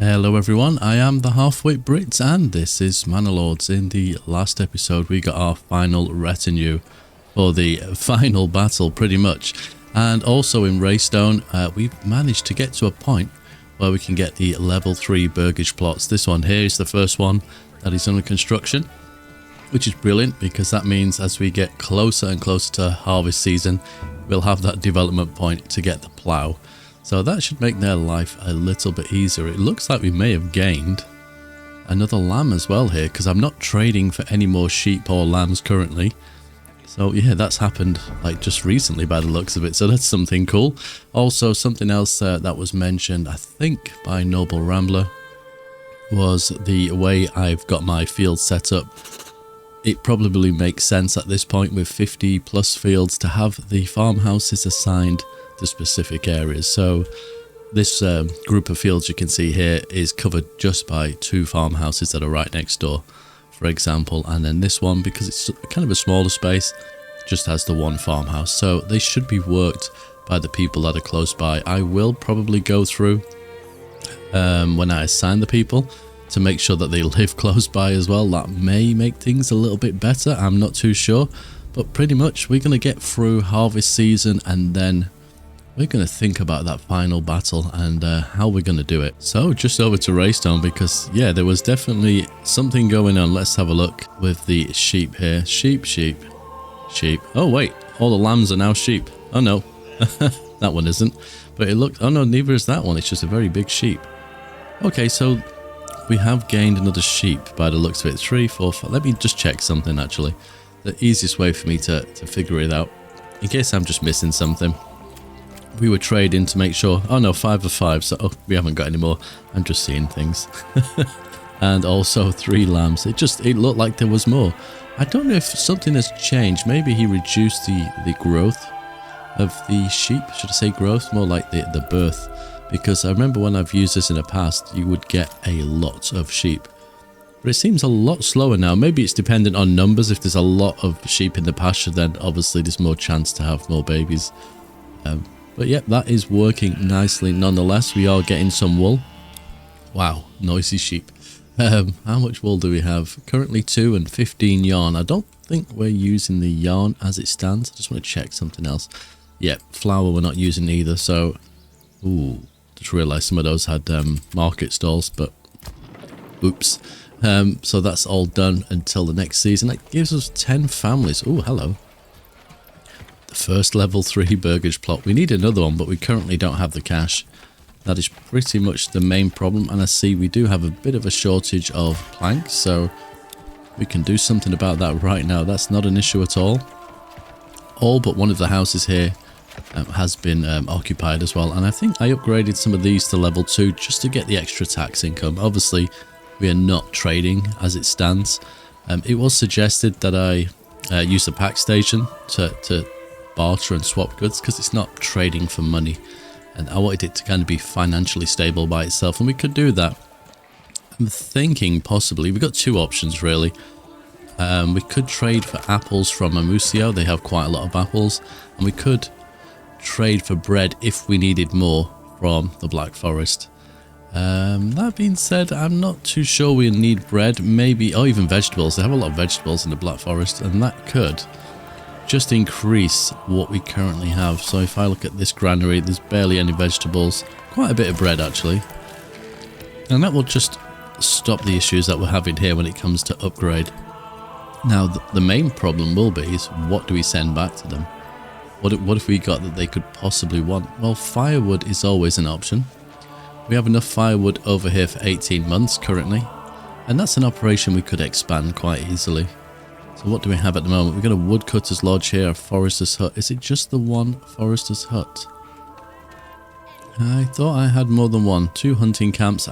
Hello everyone, I am the HalfWit Brit and this is Manor Lords. In the last episode we got our final retinue for the final battle pretty much, and also in Raystone we've managed to get to a point where we can get the level 3 burgage plots. This one here is the first one that is under construction, which is brilliant because that means as we get closer and closer to harvest season we'll have that development point to get the plough. So that should make their life a little bit easier. It looks like we may have gained another lamb as well here, because I'm not trading for any more sheep or lambs currently. So yeah, that's happened like just recently by the looks of it. So that's something cool. Also something else that was mentioned, I think by Noble Rambler, was the way I've got my field set up. It probably makes sense at this point with 50 plus fields to have the farmhouses assigned to specific areas. So this group of fields you can see here is covered just by 2 farmhouses that are right next door, for example, and then this one, because it's kind of a smaller space, just has the 1 farmhouse. So they should be worked by the people that are close by. I will probably go through when I assign the people to make sure that they live close by as well. That may make things a little bit better, I'm not too sure, but pretty much we're going to get through harvest season and then we're going to think about that final battle and how we're going to do it. So just over to Raystone, because yeah, there was definitely something going on. Let's have a look with the sheep here. Sheep. Oh wait, all the lambs are now sheep. Oh no, that one isn't. But it looked, oh no, neither is that one. It's just a very big sheep. Okay, so we have gained another sheep by the looks of it. 3, 4, 5. Let me just check something actually. The easiest way for me to figure it out, in case I'm just missing something. We were trading to make sure. Oh no, 5 of 5, so we haven't got any more. I'm just seeing things. And also 3 lambs. It looked like there was more. I don't know if something has changed. Maybe he reduced the growth of the sheep. Should I say growth? More like the birth. Because I remember when I've used this in the past, you would get a lot of sheep. But it seems a lot slower now. Maybe it's dependent on numbers. If there's a lot of sheep in the pasture, then obviously there's more chance to have more babies. But yeah, that is working nicely nonetheless. We are getting some wool. Wow, noisy sheep. How much wool do we have? Currently 2 and 15 yarn. I don't think we're using the yarn as it stands. I just want to check something else. Yeah, flour we're not using either. So, ooh, just realised some of those had market stalls, but oops. So that's all done until the next season. That gives us 10 families. Oh, hello. First level 3 burgage plot. We need another one, but we currently don't have the cash. That is pretty much the main problem, and I see we do have a bit of a shortage of planks, so we can do something about that right now. That's not an issue at all. All but one of the houses here has been occupied as well, and I think I upgraded some of these to level 2 just to get the extra tax income. Obviously we are not trading as it stands. It was suggested that I use the pack station to barter and swap goods, because it's not trading for money, and I wanted it to kind of be financially stable by itself, and we could do that. I'm thinking possibly we've got 2 options really. We could trade for apples from Amusio. They have quite a lot of apples, and we could trade for bread if we needed more from the Black Forest. That being said, I'm not too sure we need bread. Maybe, oh, even vegetables. They have a lot of vegetables in the Black Forest, and that could just increase what we currently have. So if I look at this granary, there's barely any vegetables, quite a bit of bread actually, and that will just stop the issues that we're having here when it comes to upgrade. Now the main problem will be is, what do we send back to them? What if we got that they could possibly want? Well, firewood is always an option. We have enough firewood over here for 18 months currently, and that's an operation we could expand quite easily. So what do we have at the moment? We've got a woodcutter's lodge here, a forester's hut. Is it just the one forester's hut? I thought I had more than one. 2 hunting camps.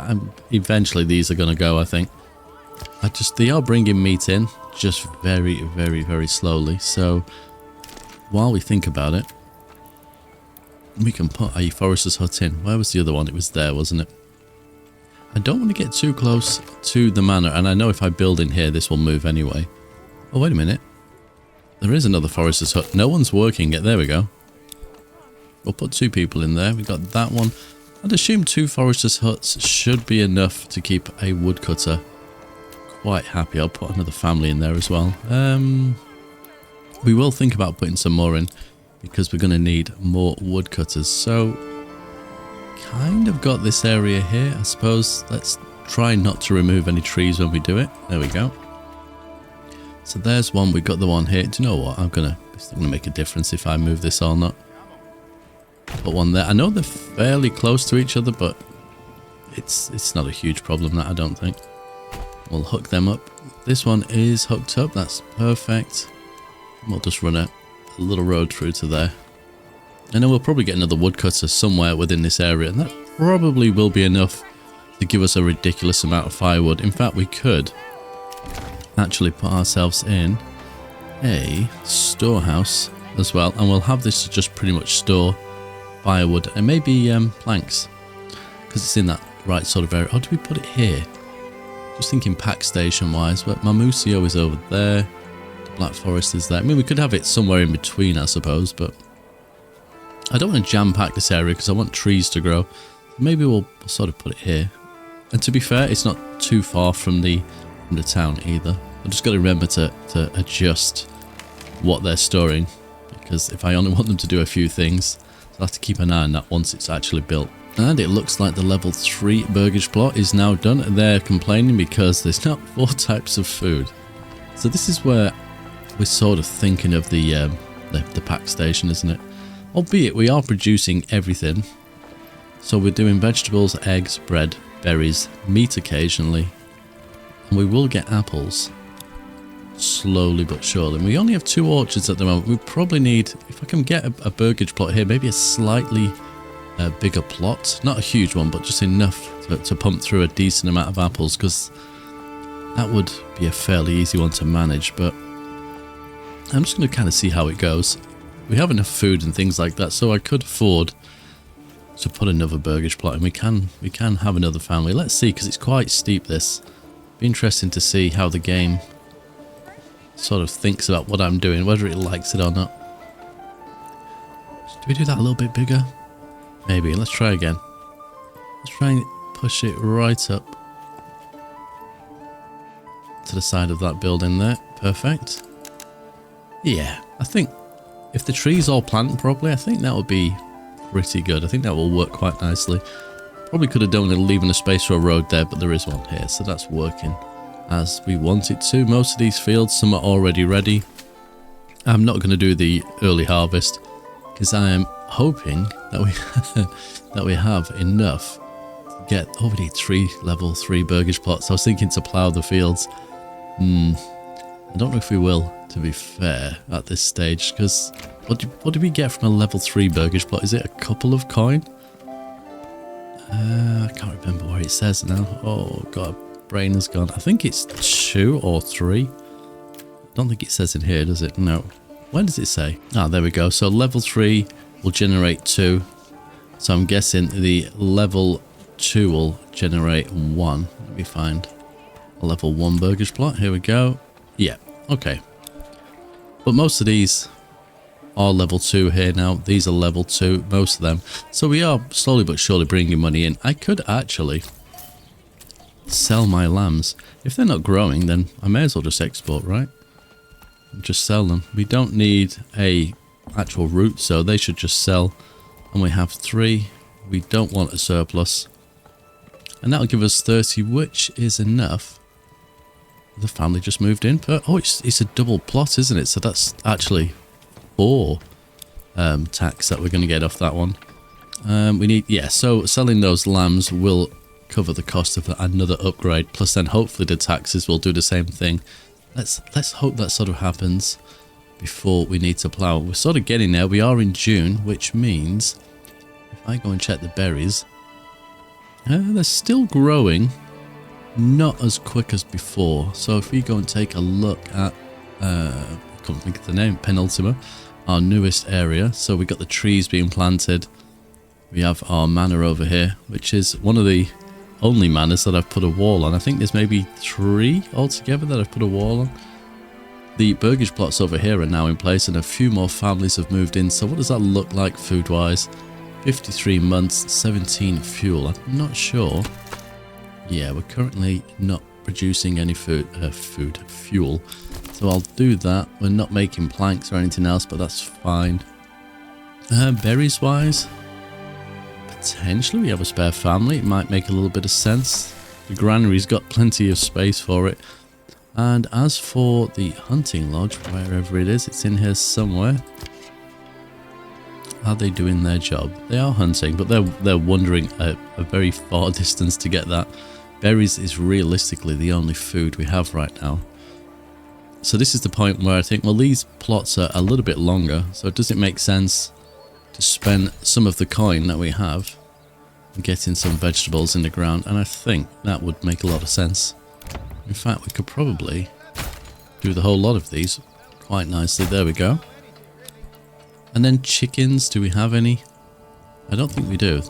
Eventually these are going to go, I think. They are bringing meat in, just very, very, very slowly. So while we think about it, we can put a forester's hut in. Where was the other one? It was there, wasn't it? I don't want to get too close to the manor, and I know if I build in here, this will move anyway. Oh, wait a minute. There is another forester's hut. No one's working it. There we go. We'll put 2 people in there. We've got that one. I'd assume 2 foresters' huts should be enough to keep a woodcutter quite happy. I'll put another family in there as well. We will think about putting some more in because we're going to need more woodcutters. So, kind of got this area here. I suppose let's try not to remove any trees when we do it. There we go. So there's one. We've got the one here. Do you know what? It's not going to make a difference if I move this or not. Put one there. I know they're fairly close to each other, but it's not a huge problem, that I don't think. We'll hook them up. This one is hooked up. That's perfect. We'll just run a little road through to there. And then we'll probably get another woodcutter somewhere within this area. And that probably will be enough to give us a ridiculous amount of firewood. In fact, we could actually put ourselves in a storehouse as well. And we'll have this to just pretty much store firewood and maybe planks. Because it's in that right sort of area. Or do we put it here? Just thinking pack station wise. But Mamusio is over there. The Black Forest is there. I mean, we could have it somewhere in between, I suppose. But I don't want to jam pack this area because I want trees to grow. Maybe we'll sort of put it here. And to be fair, it's not too far from the town either. I've just got to remember to adjust what they're storing. Because if I only want them to do a few things, I'll have to keep an eye on that once it's actually built. And it looks like the level 3 burgage plot is now done. They're complaining because there's not 4 types of food. So this is where we're sort of thinking of the pack station, isn't it? Albeit we are producing everything. So we're doing vegetables, eggs, bread, berries, meat occasionally. And we will get apples. Slowly but surely. And we only have 2 orchards at the moment. We probably need, if I can get a burgage plot here, maybe a slightly bigger plot. Not a huge one, but just enough to pump through a decent amount of apples, because that would be a fairly easy one to manage. But I'm just going to kind of see how it goes. We have enough food and things like that, so I could afford to put another burgage plot, and we can have another family. Let's see, because it's quite steep, this. Be interesting to see how the game sort of thinks about what I'm doing, whether it likes it or not. Do we do that a little bit bigger? Maybe. Let's try again. Let's try and push it right up to the side of that building there. Perfect. Yeah, I think if the trees all planted properly, I think that would be pretty good. I think that will work quite nicely. Probably could have done with leaving a space for a road there, but there is one here, so that's working as we want it to. Most of these fields, some are already ready. I'm not going to do the early harvest because I am hoping that we have enough to get. Oh, we need 3 level 3 burgage plots. I was thinking to plough the fields. I don't know if we will, to be fair, at this stage, because what do we get from a level 3 burgage plot? Is it a couple of coin? I can't remember where it says now. Oh god, brain has gone. I think it's 2 or 3. I don't think it says in here, does it? No. Where does it say? Ah, there we go. So level 3 will generate 2. So I'm guessing the level 2 will generate 1. Let me find a level 1 burgage plot. Here we go. Yeah, okay. But most of these are level 2 here now. These are level 2, most of them. So we are slowly but surely bringing money in. I could actually sell my lambs. If they're not growing, then I may as well just export, right? Just sell them. We don't need a actual route, so they should just sell. And we have 3. We don't want a surplus. And that'll give us 30, which is enough. The family just moved in. Oh, it's a double plot, isn't it? So that's actually 4 tax that we're going to get off that one. We need, yeah, so selling those lambs will cover the cost of another upgrade. Plus then hopefully the taxes will do the same thing. Let's hope that sort of happens before we need to plough. We're sort of getting there. We are in June, which means if I go and check the berries, they're still growing. Not as quick as before. So if we go and take a look at, I can't think of the name, Penultima, our newest area. So we got the trees being planted. We have our manor over here, which is one of the only manors that I've put a wall on. I think there's maybe 3 altogether that I've put a wall on. The burgage plots over here are now in place and a few more families have moved in. So what does that look like food-wise? 53 months, 17 fuel. I'm not sure. Yeah, we're currently not producing any fuel. So I'll do that. We're not making planks or anything else, but that's fine. Berries wise, potentially we have a spare family. It might make a little bit of sense. The granary's got plenty of space for it. And as for the hunting lodge, wherever it is, it's in here somewhere. Are they doing their job? They are hunting, but they're wandering a very far distance to get that. Berries is realistically the only food we have right now. So this is the point where I think, well, these plots are a little bit longer, so does it make sense to spend some of the coin that we have and getting some vegetables in the ground? And I think that would make a lot of sense. In fact, we could probably do the whole lot of these quite nicely. There we go. And then chickens, do we have any? I don't think we do.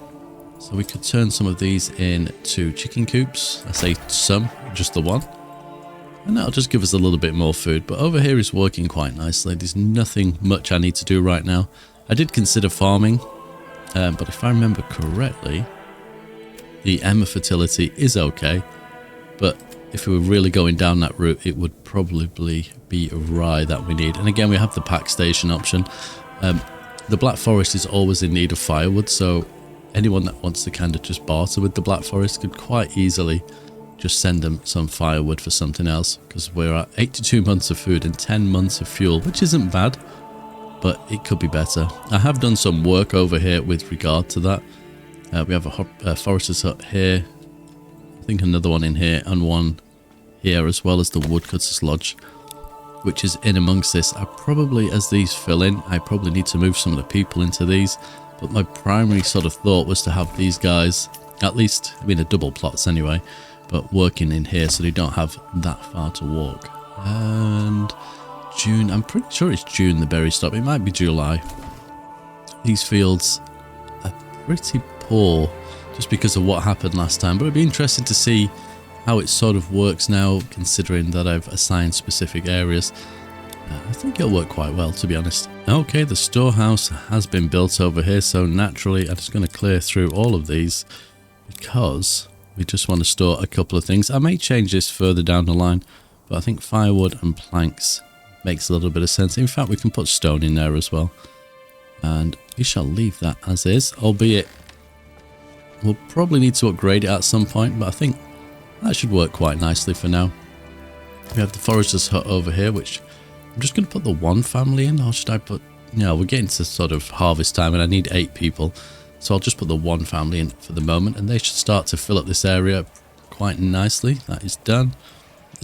So we could turn some of these into chicken coops. I say some, just the one. And that'll just give us a little bit more food. But over here is working quite nicely. There's nothing much I need to do right now. I did consider farming. But if I remember correctly, the emmer fertility is okay. But if we were really going down that route, it would probably be rye that we need. And again, we have the pack station option. The Black Forest is always in need of firewood, so anyone that wants to kind of just barter with the Black Forest could quite easily just send them some firewood for something else, because we're at 82 months of food and 10 months of fuel, which isn't bad, but it could be better. I have done some work over here with regard to that. We have a forester's hut here, I think another one in here, and one here, as well as the woodcutter's lodge, which is in amongst this. I probably, as these fill in, I probably need to move some of the people into these. But my primary sort of thought was to have these guys, at least, I mean, a double plots anyway, but working in here so they don't have that far to walk. And June, I'm pretty sure it's June the berry stop. It might be July. These fields are pretty poor just because of what happened last time. But it'd be interesting to see how it sort of works now, considering that I've assigned specific areas. I think it'll work quite well, to be honest. Okay, the storehouse has been built over here, so naturally I'm just going to clear through all of these because we just want to store a couple of things. I may change this further down the line, but I think firewood and planks makes a little bit of sense. In fact, we can put stone in there as well. And we shall leave that as is, albeit we'll probably need to upgrade it at some point, but I think that should work quite nicely for now. We have the forester's hut over here, which I'm just going to put the one family in, or should I put... No, we're getting to sort of harvest time and I need 8 people. So I'll just put the one family in for the moment and they should start to fill up this area quite nicely. That is done.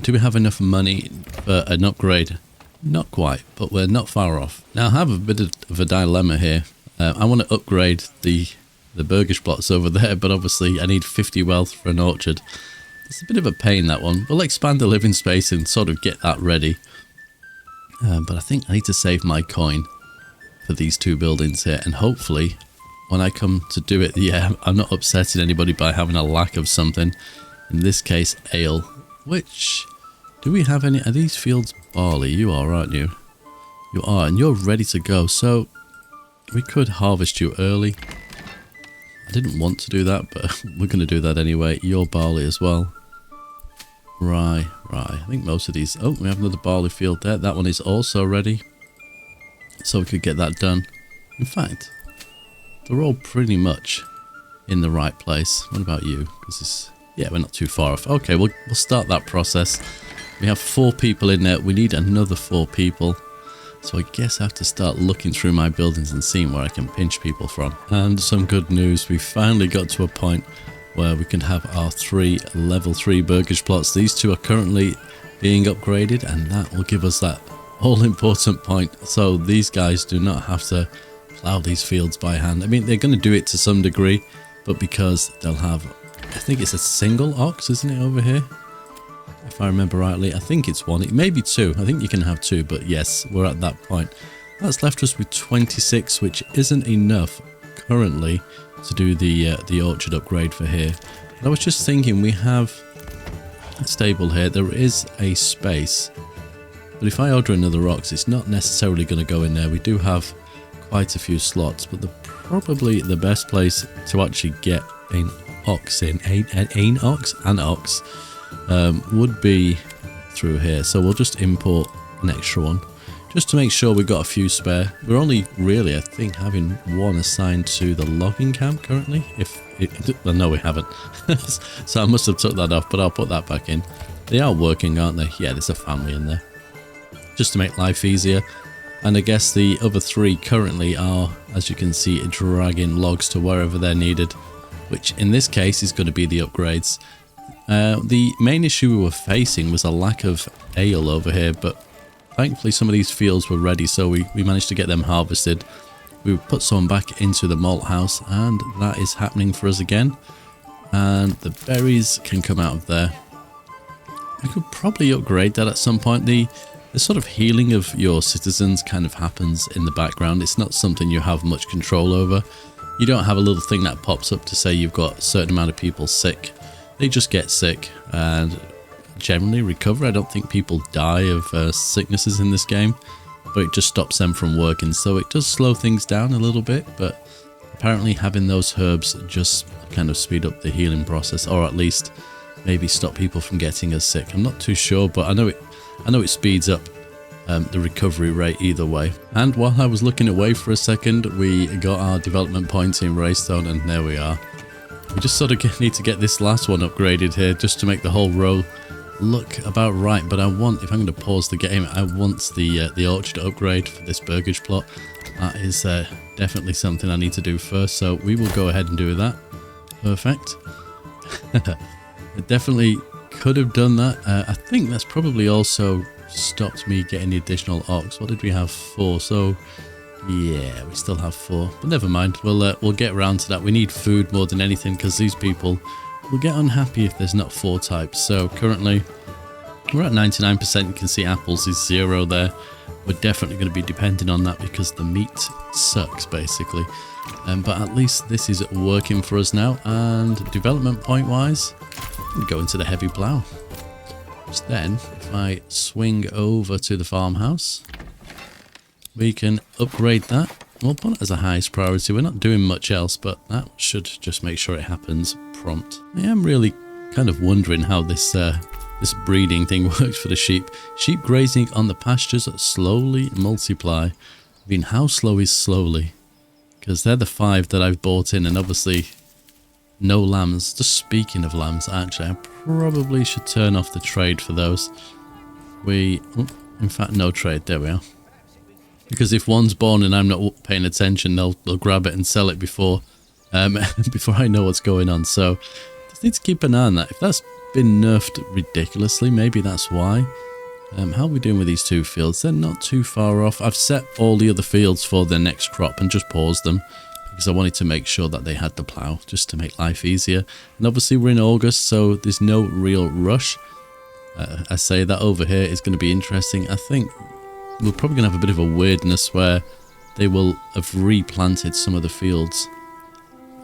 Do we have enough money for an upgrade? Not quite, but we're not far off. Now I have a bit of a dilemma here. I want to upgrade the burgish plots over there, but obviously I need 50 wealth for an orchard. It's a bit of a pain, that one. We'll expand the living space and sort of get that ready. But I think I need to save my coin for these 2 buildings here. And hopefully, when I come to do it, yeah, I'm not upsetting anybody by having a lack of something. In this case, ale. Which, do we have any? Are these fields barley? You are, aren't you? You are, and you're ready to go. So, we could harvest you early. I didn't want to do that, but we're going to do that anyway. You're barley as well. Rye. I think most of these... Oh, we have another barley field there. That one is also ready. So we could get that done. In fact, they're all pretty much in the right place. What about you? Because this... Yeah, we're not too far off. Okay, we'll start that process. We have 4 people in there. We need another 4 people. So I guess I have to start looking through my buildings and seeing where I can pinch people from. And some good news. We finally got to a point where we can have our 3 level 3 burgish plots. These 2 are currently being upgraded, and that will give us that all-important point. So these guys do not have to plough these fields by hand. I mean, they're going to do it to some degree, but because they'll have... I think it's a single ox, isn't it, over here? If I remember rightly, I think it's 1. It may be 2. I think you can have 2, but yes, we're at that point. That's left us with 26, which isn't enough currently to do the orchard upgrade for here. But I was just thinking, we have a stable here. There is a space, but if I order another ox, it's not necessarily going to go in there. We do have quite a few slots, but the probably the best place to actually get an ox in, an ox, would be through here. So we'll just import an extra one, just to make sure we've got a few spare. We're only really, I think, having one assigned to the logging camp currently. Well, no, we haven't. So I must have took that off, but I'll put that back in. They are working, aren't they? Yeah, there's a family in there, just to make life easier. And I guess the other 3 currently are, as you can see, dragging logs to wherever they're needed, which in this case is going to be the upgrades. The main issue we were facing was a lack of ale over here, but thankfully some of these fields were ready, so we managed to get them harvested. We put some back into the malt house, and that is happening for us again. And the berries can come out of there. We could probably upgrade that at some point. The sort of healing of your citizens kind of happens in the background. It's not something you have much control over. You don't have a little thing that pops up to say you've got a certain amount of people sick. They just get sick and generally recover. I don't think people die of sicknesses in this game, but it just stops them from working. So it does slow things down a little bit, but apparently having those herbs just kind of speed up the healing process, or at least maybe stop people from getting as sick. I'm not too sure, but I know it speeds up the recovery rate either way. And while I was looking away for a second, we got our development point in Raystone, and there we are. We just sort of need to get this last one upgraded here just to make the whole row look about right. But I want, if I'm going to pause the game, I want the orchard upgrade for this burgage plot. That is definitely something I need to do first, so we will go ahead and do that. Perfect. I definitely could have done that. I think that's probably also stopped me getting the additional ox. What did we have? 4. So yeah, we still have 4, but never mind. We'll get around to that. We need food more than anything, because these people will get unhappy if there's not 4 types. So currently we're at 99%. You can see apples is 0 there. We're definitely going to be depending on that because the meat sucks basically. But at least this is working for us now. And development point wise, we go into the heavy plough. Just then, if I swing over to the farmhouse, we can upgrade that. We'll put it as a highest priority. We're not doing much else, but that should just make sure it happens prompt. I am really kind of wondering how this this breeding thing works for the sheep. Sheep grazing on the pastures slowly multiply. I mean, how slow is slowly? Because they're the 5 that I've bought in, and obviously no lambs. Just speaking of lambs, actually, I probably should turn off the trade for those. In fact, no trade. There we are. Because if one's born and I'm not paying attention, they'll grab it and sell it before before I know what's going on. So just need to keep an eye on that. If that's been nerfed ridiculously, maybe that's why. How are we doing with these 2 fields? They're not too far off. I've set all the other fields for their next crop and just paused them because I wanted to make sure that they had the plough, just to make life easier. And obviously we're in August, so there's no real rush. I say that over here is going to be interesting. I think we're probably going to have a bit of a weirdness where they will have replanted some of the fields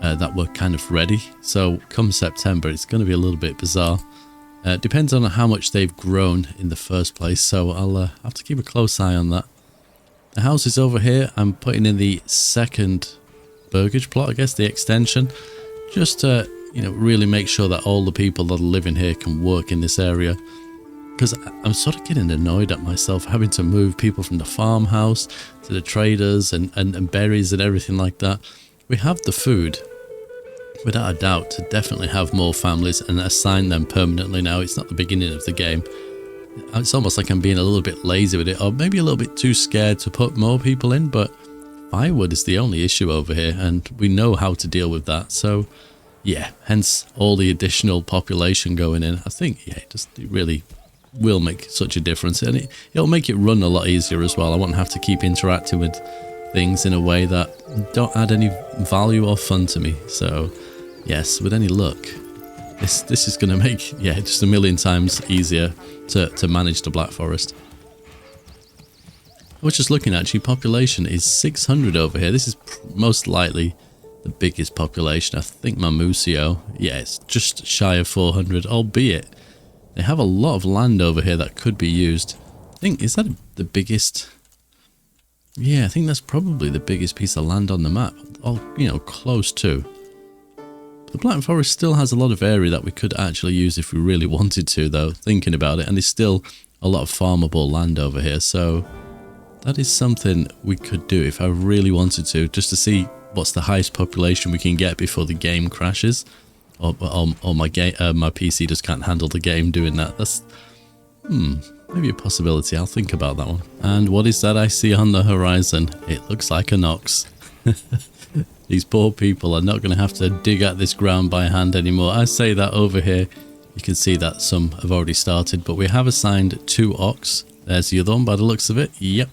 that were kind of ready. So come September, it's going to be a little bit bizarre. Depends on how much they've grown in the first place, so I'll have to keep a close eye on that. The house is over here. I'm putting in the second burgage plot, I guess, the extension, just to, you know, really make sure that all the people that are living here can work in this area. Because I'm sort of getting annoyed at myself having to move people from the farmhouse to the traders and berries and everything like that. We have the food, without a doubt, to definitely have more families and assign them permanently now. It's not the beginning of the game. It's almost like I'm being a little bit lazy with it, or maybe a little bit too scared to put more people in, but firewood is the only issue over here, and we know how to deal with that. So yeah, hence all the additional population going in. I think, yeah, it really will make such a difference, and it'll make it run a lot easier as well. I won't have to keep interacting with things in a way that don't add any value or fun to me. So yes, with any luck, this is going to make, yeah, just a million times easier to manage the Black Forest. I was just looking, actually, population is 600 over here. This is most likely the biggest population. I think Mamusio, yeah, it's just shy of 400, albeit they have a lot of land over here that could be used. I think, is that the biggest? Yeah, I think that's probably the biggest piece of land on the map. Or, you know, close to. The Black Forest still has a lot of area that we could actually use if we really wanted to, though, thinking about it. And there's still a lot of farmable land over here. So that is something we could do if I really wanted to, just to see what's the highest population we can get before the game crashes. Or my PC just can't handle the game doing that. That's maybe a possibility. I'll think about that one. And what is that I see on the horizon? It looks like an ox. These poor people are not going to have to dig at this ground by hand anymore. I say that over here. You can see that some have already started, but we have assigned 2 ox. There's the other one by the looks of it. Yep.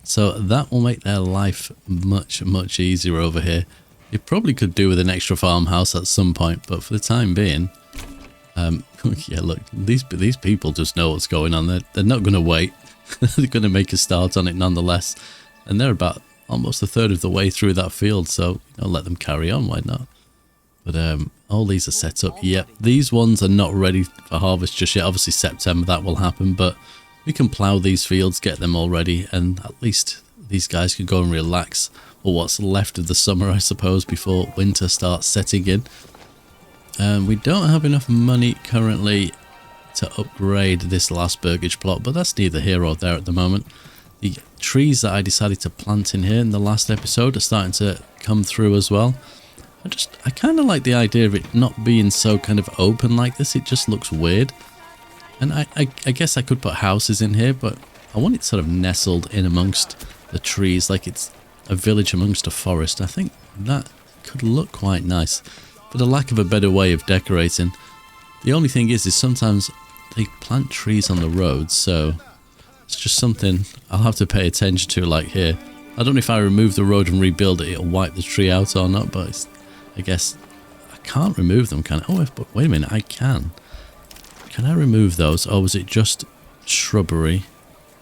So that will make their life much, much easier over here. You probably could do with an extra farmhouse at some point, but for the time being, yeah, look, these people just know what's going on. They're not going to wait. They're going to make a start on it nonetheless. And they're about almost a third of the way through that field, so you know, let them carry on, why not? But all these are set up. Yep, these ones are not ready for harvest just yet. Obviously September that will happen, but we can plough these fields, get them all ready, and at least these guys can go and relax, or what's left of the summer, I suppose, before winter starts setting in. We don't have enough money currently to upgrade this last burgage plot, but that's neither here or there at the moment. The trees that I decided to plant in here in the last episode are starting to come through as well. I kind of like the idea of it not being so kind of open like this. It just looks weird. And I guess I could put houses in here, but I want it sort of nestled in amongst the trees, like it's a village amongst a forest. I think that could look quite nice, for the lack of a better way of decorating. The only thing is sometimes they plant trees on the roads, so it's just something I'll have to pay attention to, like here. I don't know if I remove the road and rebuild it, it'll wipe the tree out or not, but I guess I can't remove them, can I? Oh, but wait a minute, I can. Can I remove those, or was it just shrubbery?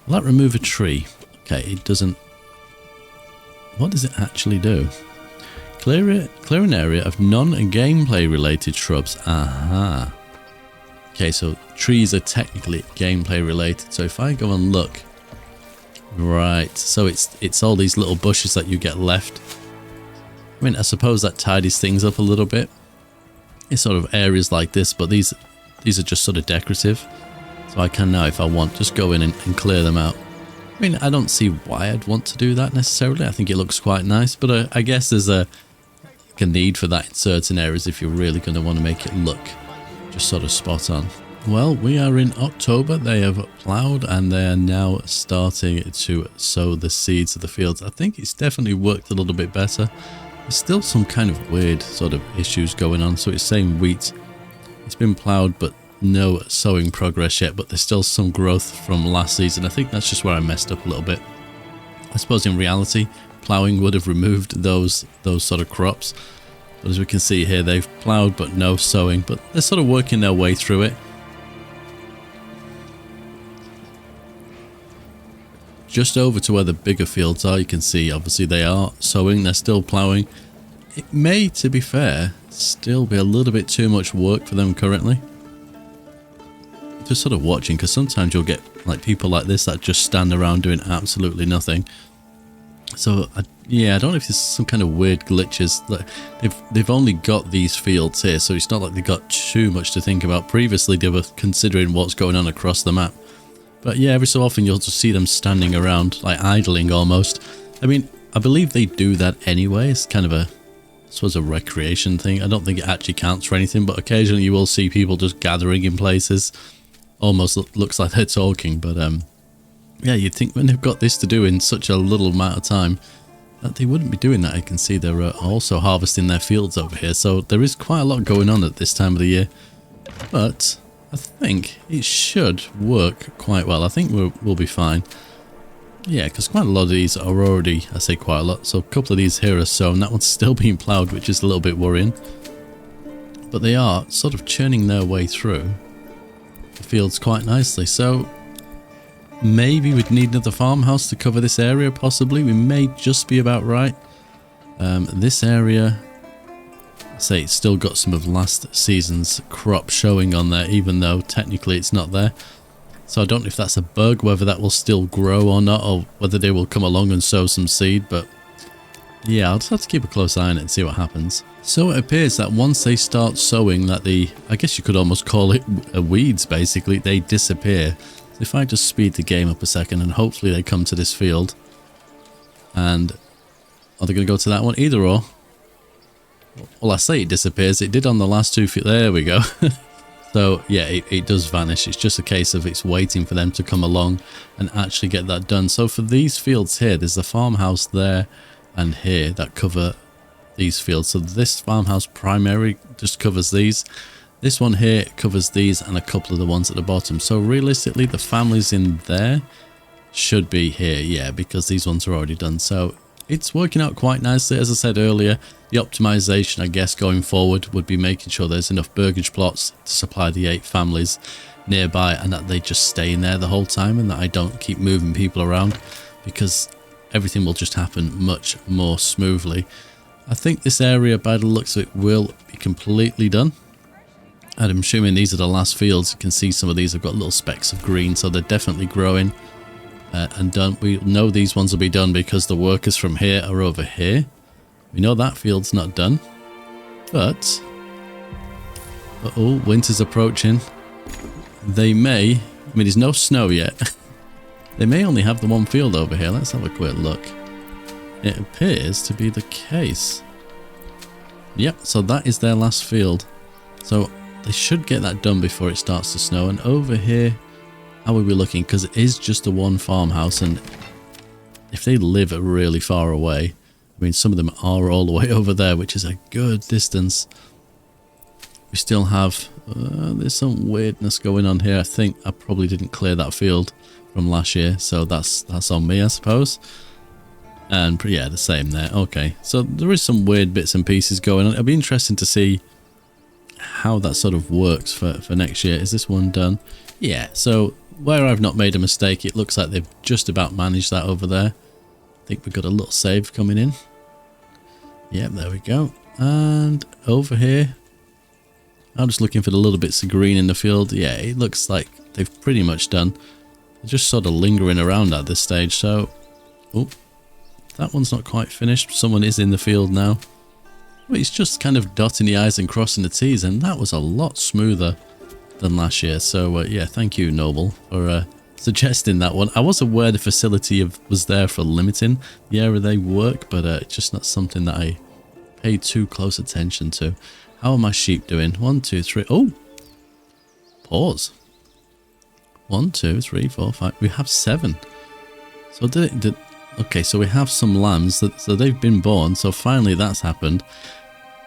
Will that remove a tree? Okay, it doesn't. What does it actually do? Clear an area of non-gameplay related shrubs. Aha. Okay, so trees are technically gameplay related. So if I go and look, right, so it's all these little bushes that you get left. I mean, I suppose that tidies things up a little bit. It's sort of areas like this, but these are just sort of decorative. So I can now, if I want, just go in and clear them out. I mean, I don't see why I'd want to do that necessarily. I think it looks quite nice, but I guess there's a need for that in certain areas if you're really going to want to make it look just sort of spot on. Well, we are in October. They have ploughed and they are now starting to sow the seeds of the fields. I think it's definitely worked a little bit better. There's still some kind of weird sort of issues going on. So it's saying wheat, it's been ploughed, but no sowing progress yet, but there's still some growth from last season. I think that's just where I messed up a little bit. I suppose in reality, ploughing would have removed those sort of crops. But as we can see here, they've ploughed but no sowing, but they're sort of working their way through it. Just over to where the bigger fields are, you can see obviously they are sowing, they're still ploughing. It may, to be fair, still be a little bit too much work for them currently. Just sort of watching, because sometimes you'll get like people like this that just stand around doing absolutely nothing. So yeah, I don't know if there's some kind of weird glitches. They've only got these fields here, so it's not like they've got too much to think about. Previously they were considering what's going on across the map, but yeah, every so often you'll just see them standing around like idling almost. I mean, I believe they do that anyway. It's kind of I suppose a recreation thing. I don't think it actually counts for anything, but occasionally you will see people just gathering in places. Almost looks like they're talking, but yeah, you'd think when they've got this to do in such a little amount of time that they wouldn't be doing that. I can see they're also harvesting their fields over here, so there is quite a lot going on at this time of the year. But I think it should work quite well. I think we'll be fine. Yeah, because quite a lot of these are already, I say quite a lot, so a couple of these here are sown. That one's still being ploughed, which is a little bit worrying. But they are sort of churning their way through the fields quite nicely. So maybe we'd need another farmhouse to cover this area, possibly. We may just be about right. This area, I say it's still got some of last season's crop showing on there, even though technically it's not there. So I don't know if that's a bug, whether that will still grow or not, or whether they will come along and sow some seed, but yeah, I'll just have to keep a close eye on it and see what happens. So it appears that once they start sowing that I guess you could almost call it weeds basically, they disappear. So if I just speed the game up a second and hopefully they come to this field. And are they going to go to that one? Either or. Well, I say it disappears. It did on the last two fields. There we go. So yeah, it does vanish. It's just a case of it's waiting for them to come along and actually get that done. So for these fields here, there's a farmhouse there and here that cover these fields. So this farmhouse primarily just covers these. This one here covers these and a couple of the ones at the bottom. So realistically, the families in there should be here, yeah, because these ones are already done. So it's working out quite nicely. As I said earlier, the optimization, I guess, going forward would be making sure there's enough burgage plots to supply the 8 families nearby and that they just stay in there the whole time and that I don't keep moving people around, because everything will just happen much more smoothly. I think this area, by the looks of it, will be completely done. And I'm assuming these are the last fields. You can see some of these have got little specks of green, so they're definitely growing and done. We know these ones will be done because the workers from here are over here. We know that field's not done, but uh-oh, winter's approaching. They may, I mean, there's no snow yet. They may only have the one field over here. Let's have a quick look. It appears to be the case. Yep, so that is their last field. So they should get that done before it starts to snow. And over here, how are we looking? Because it is just a one farmhouse, and if they live really far away, I mean, some of them are all the way over there, which is a good distance. We still have, there's some weirdness going on here. I think I probably didn't clear that field from last year, so that's on me, I suppose. And yeah, the same there. Okay, so there is some weird bits and pieces going on. It'll be interesting to see how that sort of works for next year. Is this one done? Yeah, so where I've not made a mistake, it looks like they've just about managed that over there. I think we've got a little save coming in. Yep, there we go. And over here, I'm just looking for the little bits of green in the field. Yeah, it looks like they've pretty much done. They're just sort of lingering around at this stage. So, oh, that one's not quite finished. Someone is in the field now. But it's just kind of dotting the I's and crossing the T's, and that was a lot smoother than last year. So yeah, thank you, Noble, for suggesting that one. I was aware the facility was there for limiting the area they work, but it's just not something that I paid too close attention to. How are my sheep doing? 1, 2, 3. Oh, pause. 1, 2, 3, 4, 5. We have 7. So okay, so we have some lambs so they've been born. So finally that's happened.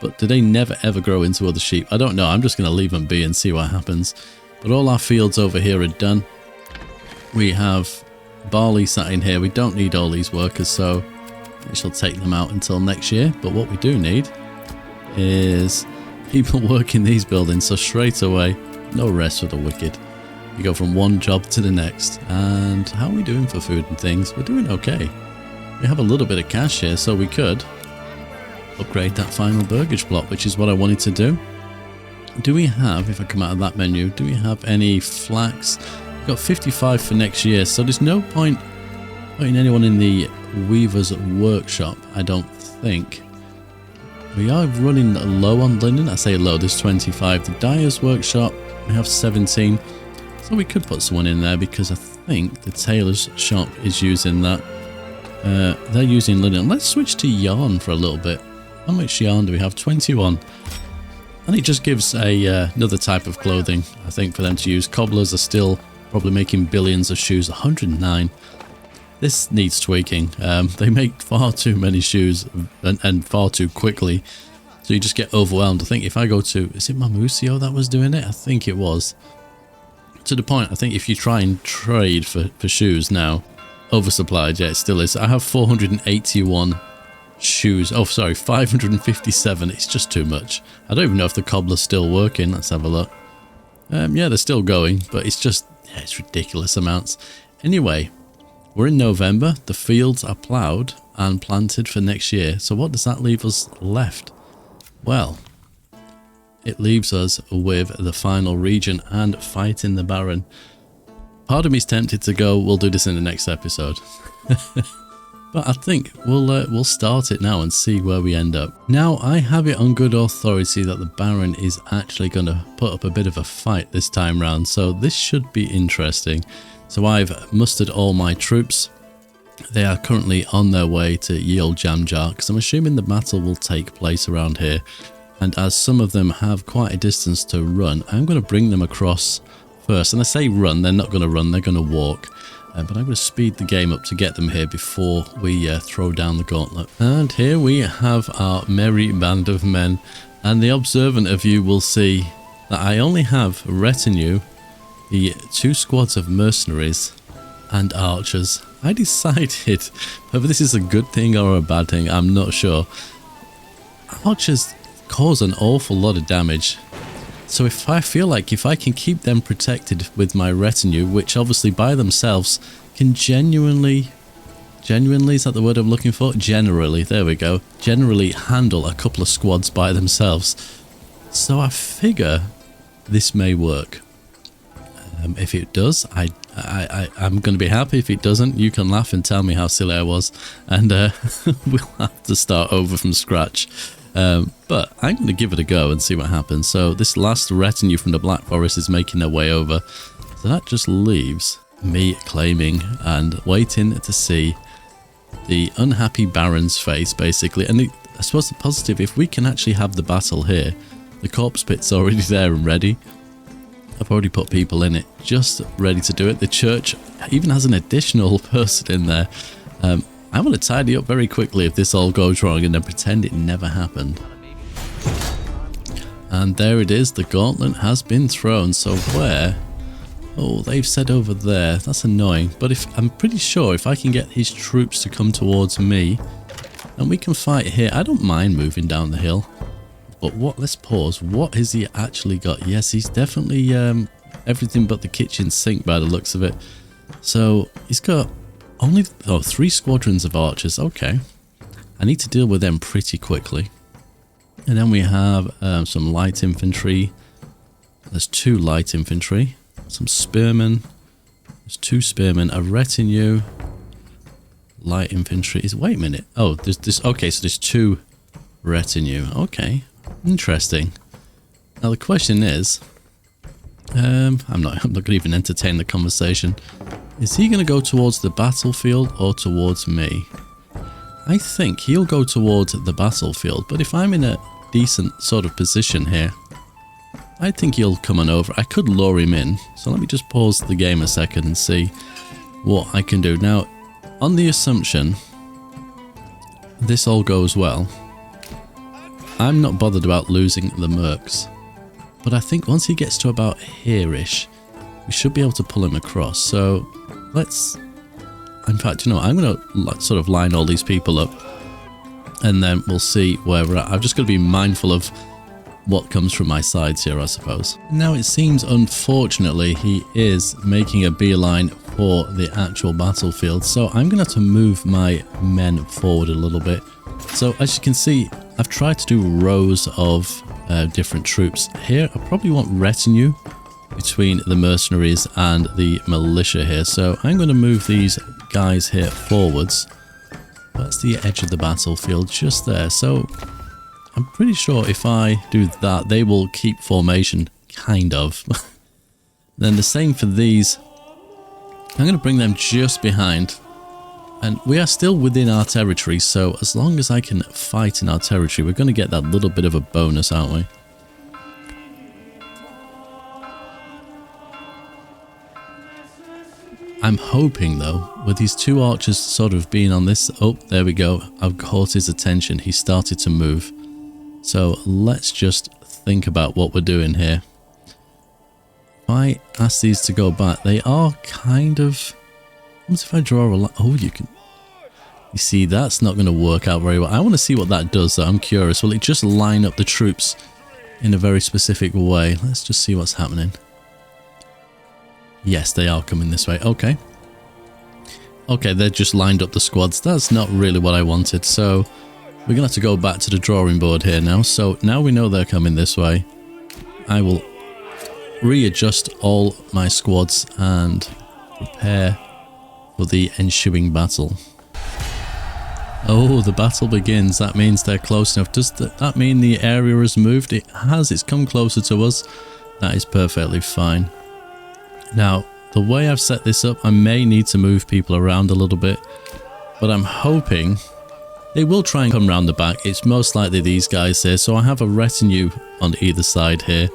But do they never ever grow into other sheep? I don't know. I'm just going to leave them be and see what happens. But all our fields over here are done. We have barley sat in here. We don't need all these workers, so we shall take them out until next year. But what we do need is people working these buildings. So straight away, no rest for the wicked. You go from one job to the next. And how are we doing for food and things? We're doing okay. We have a little bit of cash here, so we could upgrade that final burgage plot, which is what I wanted to do. Do we have, if I come out of that menu, do we have any flax? We've got 55 for next year, so there's no point putting anyone in the weaver's workshop, I don't think. We are running low on linen. I say low, there's 25. The dyer's workshop, we have 17. So we could put someone in there because I think the tailor's shop is using that. They're using linen. Let's switch to yarn for a little bit. How much yarn do we have? 21. And it just gives another type of clothing, I think, for them to use. Cobblers are still probably making billions of shoes. 109. This needs tweaking. They make far too many shoes and far too quickly. So you just get overwhelmed. I think if I go to... Is it Mamusio that was doing it? I think it was. To the point, I think if you try and trade for shoes now, oversupplied, yeah, it still is. I have 481 shoes. Oh, sorry, 557. It's just too much. I don't even know if the cobbler's still working. Let's have a look. Yeah, they're still going, but it's just, yeah, it's ridiculous amounts. Anyway, we're in November. The fields are ploughed and planted for next year. So what does that leave us left? Well, it leaves us with the final region and fighting the Baron. Part of me's tempted to go, we'll do this in the next episode. But I think we'll start it now and see where we end up. Now, I have it on good authority that the Baron is actually going to put up a bit of a fight this time round, so this should be interesting. So I've mustered all my troops. They are currently on their way to Ye Olde Jamjar, because I'm assuming the battle will take place around here. And as some of them have quite a distance to run, I'm going to bring them across first. And I say run, they're not going to run, they're going to walk. But I'm going to speed the game up to get them here before we throw down the gauntlet. And here we have our merry band of men. And the observant of you will see that I only have retinue, the 2 squads of mercenaries and archers. I decided whether this is a good thing or a bad thing, I'm not sure. Archers cause an awful lot of damage. So if I feel like if I can keep them protected with my retinue, which obviously by themselves can genuinely, is that the word I'm looking for? Generally, there we go. Generally handle a couple of squads by themselves. So I figure this may work. If it does, I'm going to be happy. If it doesn't, you can laugh and tell me how silly I was. And we'll have to start over from scratch. But I'm going to give it a go and see what happens. So this last retinue from the Black Forest is making their way over. So that just leaves me claiming and waiting to see the unhappy Baron's face, basically. And I suppose the positive, if we can actually have the battle here, the corpse pit's already there and ready. I've already put people in it, just ready to do it. The church even has an additional person in there. I want to tidy up very quickly if this all goes wrong and then pretend it never happened. And there it is, the gauntlet has been thrown. So where? Oh, they've said over there. That's annoying. But if I'm pretty sure if I can get his troops to come towards me and we can fight here, I don't mind moving down the hill. But what? Let's pause. What has he actually got? Yes, he's definitely everything but the kitchen sink by the looks of it. So he's got only 3 squadrons of archers. Okay, I need to deal with them pretty quickly. And then we have some light infantry. There's 2 light infantry, some spearmen. There's 2 spearmen, a retinue, light infantry. Wait a minute. Oh, there's this. Okay, so there's 2 retinue. Okay, interesting. Now the question is, I'm not going to even entertain the conversation. Is he going to go towards the battlefield or towards me? I think he'll go towards the battlefield, but if I'm in a decent sort of position here, I think he'll come on over. I could lure him in, so let me just pause the game a second and see what I can do. Now, on the assumption this all goes well, I'm not bothered about losing the mercs, but I think once he gets to about here-ish, we should be able to pull him across. So let's, in fact, you know, I'm going to sort of line all these people up and then we'll see where we're at. I've just got to be mindful of what comes from my sides here, I suppose. Now it seems, unfortunately, he is making a beeline for the actual battlefield, so I'm going to have to move my men forward a little bit. So as you can see, I've tried to do rows of different troops. Here I probably want retinue between the mercenaries and the militia here, so I'm going to move these guys here forwards. That's the edge of the battlefield just there, so I'm pretty sure if I do that they will keep formation, kind of. Then the same for these. I'm going to bring them just behind, and we are still within our territory, so as long as I can fight in our territory, we're going to get that little bit of a bonus, aren't we? I'm hoping, though, with these 2 archers sort of being on this... Oh, there we go. I've caught his attention. He started to move. So let's just think about what we're doing here. If I ask these to go back, they are kind of... What if I draw a line? Oh, you can... You see, that's not going to work out very well. I want to see what that does, though. I'm curious. Will it just line up the troops in a very specific way? Let's just see what's happening. Yes, they are coming this way. Okay. Okay, they've just lined up the squads. That's not really what I wanted. So we're going to have to go back to the drawing board here now. So now we know they're coming this way. I will readjust all my squads and prepare for the ensuing battle. Oh, the battle begins. That means they're close enough. Does that mean the area has moved? It has. It's come closer to us. That is perfectly fine. Now, the way I've set this up, I may need to move people around a little bit, but I'm hoping they will try and come round the back. It's most likely these guys here. So I have a retinue on either side here.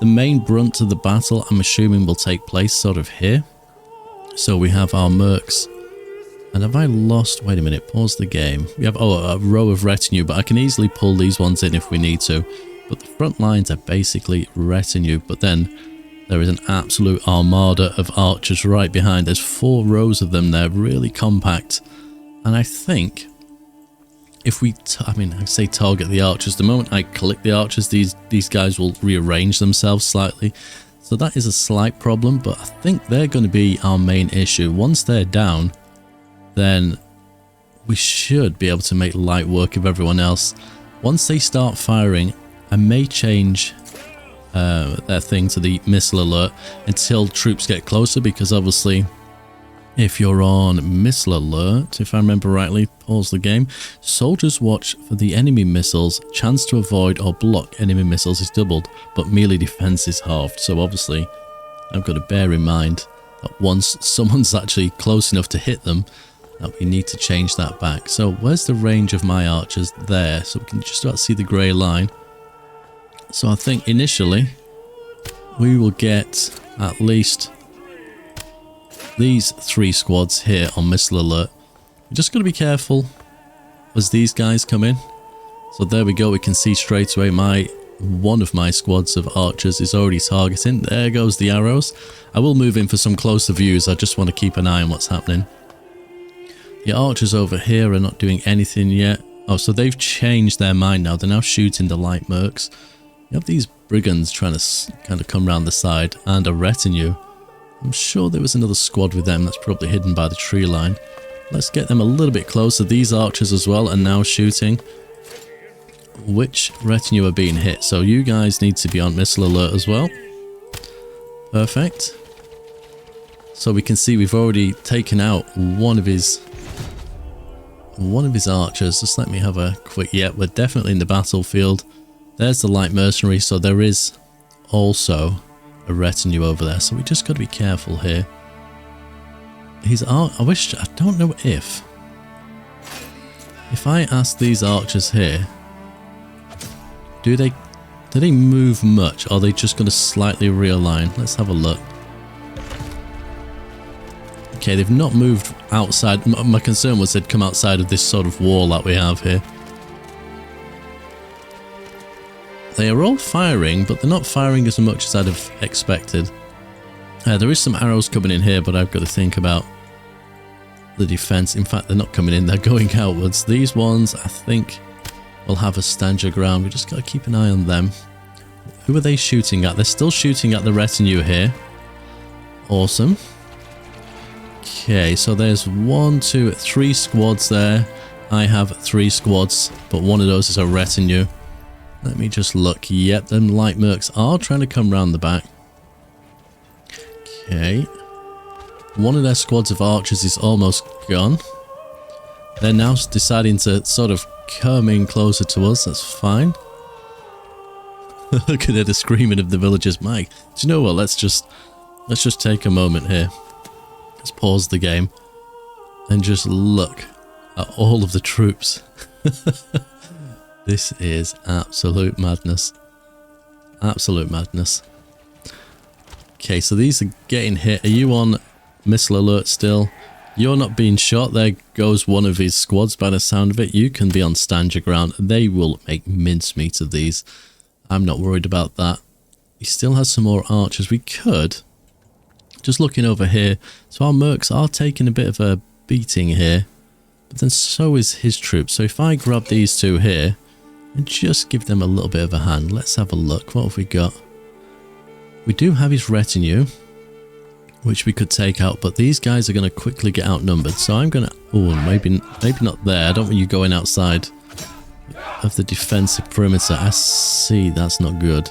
The main brunt of the battle, I'm assuming, will take place sort of here. So we have our mercs. And have I lost... Wait a minute, pause the game. We have a row of retinue, but I can easily pull these ones in if we need to. But the front lines are basically retinue. But then there is an absolute armada of archers right behind. There's 4 rows of them there, really compact. And I think if we... I say target the archers. The moment I click the archers, these guys will rearrange themselves slightly. So that is a slight problem, but I think they're going to be our main issue. Once they're down, then we should be able to make light work of everyone else. Once they start firing, I may change their thing to the missile alert until troops get closer, because obviously if you're on missile alert, if I remember rightly, pause the game, soldiers watch for the enemy missiles, chance to avoid or block enemy missiles is doubled, but melee defense is halved. So obviously I've got to bear in mind that once someone's actually close enough to hit them, that we need to change that back. So where's the range of my archers? There. So we can just about see the grey line. So I think initially we will get at least these 3 squads here on missile alert. We're just got to be careful as these guys come in. So there we go. We can see straight away one of my squads of archers is already targeting. There goes the arrows. I will move in for some closer views. I just want to keep an eye on what's happening. The archers over here are not doing anything yet. Oh, so they've changed their mind now. They're now shooting the light mercs. You have these brigands trying to kind of come round the side, and a retinue. I'm sure there was another squad with them that's probably hidden by the tree line. Let's get them a little bit closer. These archers as well are now shooting. Which retinue are being hit? So you guys need to be on missile alert as well. Perfect. So we can see we've already taken out one of his archers. Just let me have a quick... Yeah, we're definitely in the battlefield. There's the light mercenary, so there is also a retinue over there. So we just got to be careful here. I don't know if I ask these archers here, do they move much, or are they just going to slightly realign? Let's have a look. Okay, they've not moved outside. My concern was they'd come outside of this sort of wall that we have here. They are all firing, but they're not firing as much as I'd have expected. There is some arrows coming in here, but I've got to think about the defense. In fact, they're not coming in, they're going outwards. These ones, I think, will have a stand your ground. We just got to keep an eye on them. Who are they shooting at? They're still shooting at the retinue here. Awesome. Okay, so there's 1, 2, 3 squads there. I have 3 squads, but one of those is a retinue. Let me just look. Yep, them light mercs are trying to come round the back. Okay. One of their squads of archers is almost gone. They're now deciding to sort of come in closer to us. That's fine. Look at the screaming of the villagers. Mike, do you know what? Let's just take a moment here. Let's pause the game and just look at all of the troops. This is absolute madness. Absolute madness. Okay, so these are getting hit. Are you on missile alert still? You're not being shot. There goes one of his squads by the sound of it. You can be on stand your ground. They will make mincemeat of these. I'm not worried about that. He still has some more archers. We could, just looking over here, so our mercs are taking a bit of a beating here, but then so is his troops. So if I grab these 2 here and just give them a little bit of a hand, let's have a look. What have we got? We do have his retinue, which we could take out, but these guys are going to quickly get outnumbered. So I'm going to... Oh, maybe not there. I don't want you going outside of the defensive perimeter. I see, that's not good.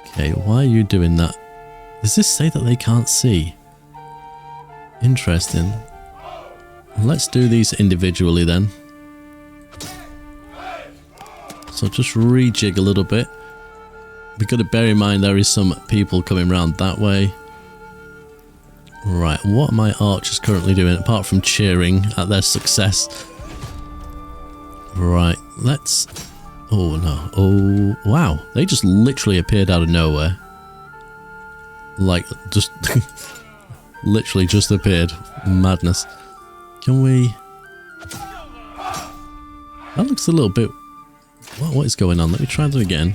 Okay, why are you doing that? Does this say that they can't see? Interesting. Let's do these individually then. So just rejig a little bit. We've got to bear in mind there is some people coming around that way. Right, what are my archers currently doing apart from cheering at their success? Right, let's... Oh no, oh wow, they just literally appeared out of nowhere. Like, just... literally just appeared. Madness. Can we... That looks a little bit... What is going on? Let me try that again.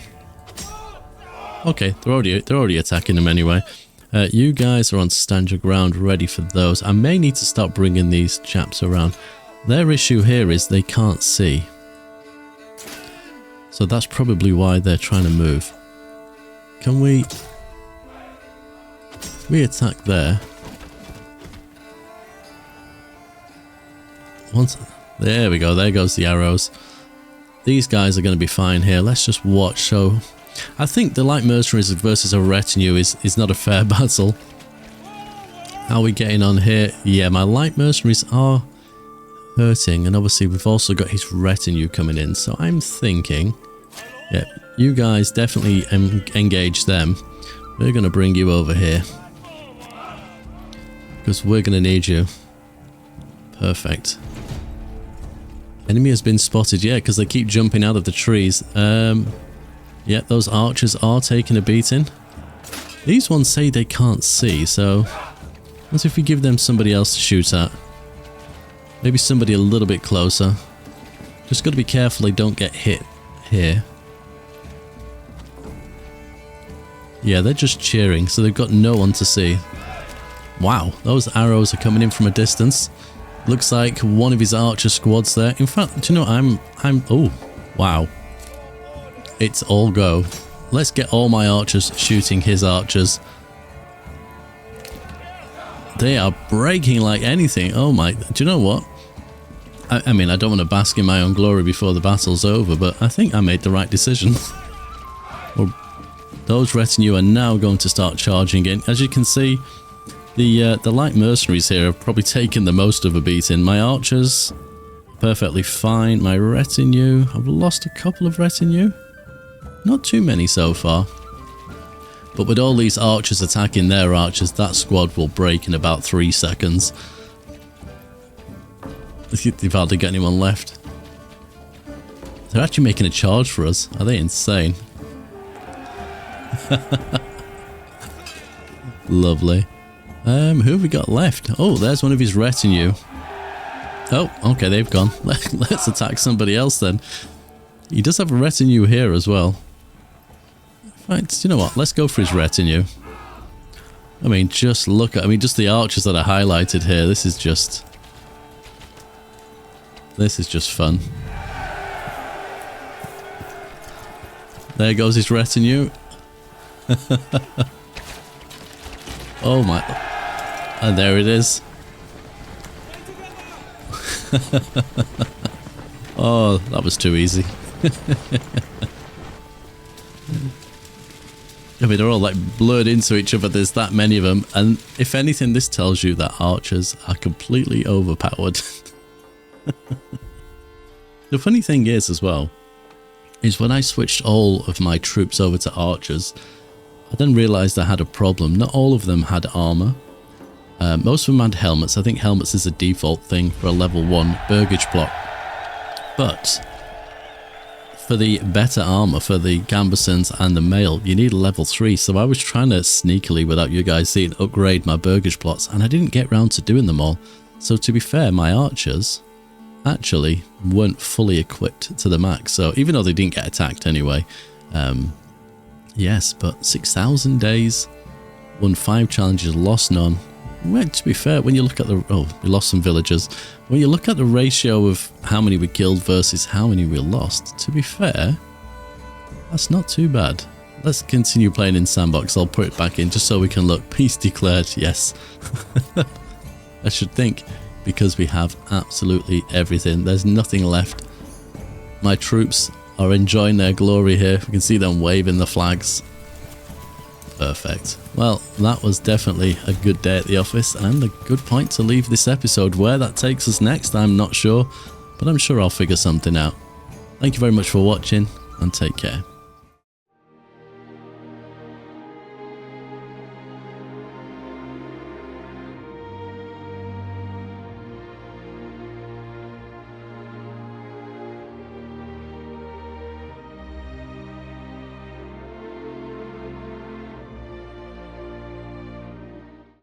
Okay, they're already attacking them anyway. You guys are on stand your ground, ready for those. I may need to start bringing these chaps around. Their issue here is they can't see. So that's probably why they're trying to move. Can we attack there? There we go, there goes the arrows. These guys are going to be fine here. Let's just watch. So I think the light mercenaries versus a retinue is not a fair battle. How are we getting on here? Yeah, my light mercenaries are hurting, and obviously we've also got his retinue coming in. So I'm thinking, yeah, you guys definitely engage them. We're going to bring you over here because we're going to need you. Perfect. Enemy has been spotted, yeah, because they keep jumping out of the trees. Yeah, those archers are taking a beating. These ones say they can't see, so what if we give them somebody else to shoot at? Maybe somebody a little bit closer. Just got to be careful they don't get hit here. Yeah, they're just cheering, so they've got no one to see. Wow, those arrows are coming in from a distance. Looks like one of his archer squads there. In fact, do you know, I'm oh, wow. It's all go. Let's get all my archers shooting his archers. They are breaking like anything. Oh my, do you know what? I mean, I don't want to bask in my own glory before the battle's over, but I think I made the right decision. Well, those retinue are now going to start charging in. As you can see, the light mercenaries here have probably taken the most of a beating. My archers, perfectly fine. My retinue, I've lost a couple of retinue. Not too many so far. But with all these archers attacking their archers, that squad will break in about 3 seconds. They've hardly got anyone left. They're actually making a charge for us. Are they insane? Lovely. Who have we got left? Oh, there's one of his retinue. Oh, okay, they've gone. Let's attack somebody else then. He does have a retinue here as well. Right, you know what? Let's go for his retinue. I mean, just look at... I mean, just the archers that are highlighted here. This is just fun. There goes his retinue. Oh my... And there it is. Oh, that was too easy. I mean, they're all like blurred into each other. There's that many of them. And if anything, this tells you that archers are completely overpowered. The funny thing is as well, is when I switched all of my troops over to archers, I then realised I had a problem. Not all of them had armour. Most of them had helmets. I think helmets is a default thing for a level 1 burgage block. But for the better armour, for the gambesons and the mail, you need a level 3. So I was trying to sneakily, without you guys seeing, upgrade my burgage plots, and I didn't get round to doing them all. So to be fair, my archers actually weren't fully equipped to the max. So even though they didn't get attacked anyway, yes, but 6,000 days, won 5 challenges, lost none. Well, to be fair, when you look at the... Oh, we lost some villagers. When you look at the ratio of how many we killed versus how many we lost, to be fair, that's not too bad. Let's continue playing in sandbox. I'll put it back in just so we can look. Peace declared, yes. I should think, because we have absolutely everything. There's nothing left. My troops are enjoying their glory here. We can see them waving the flags. Perfect. Well, that was definitely a good day at the office and a good point to leave this episode. Where that takes us next, I'm not sure, but I'm sure I'll figure something out. Thank you very much for watching and take care.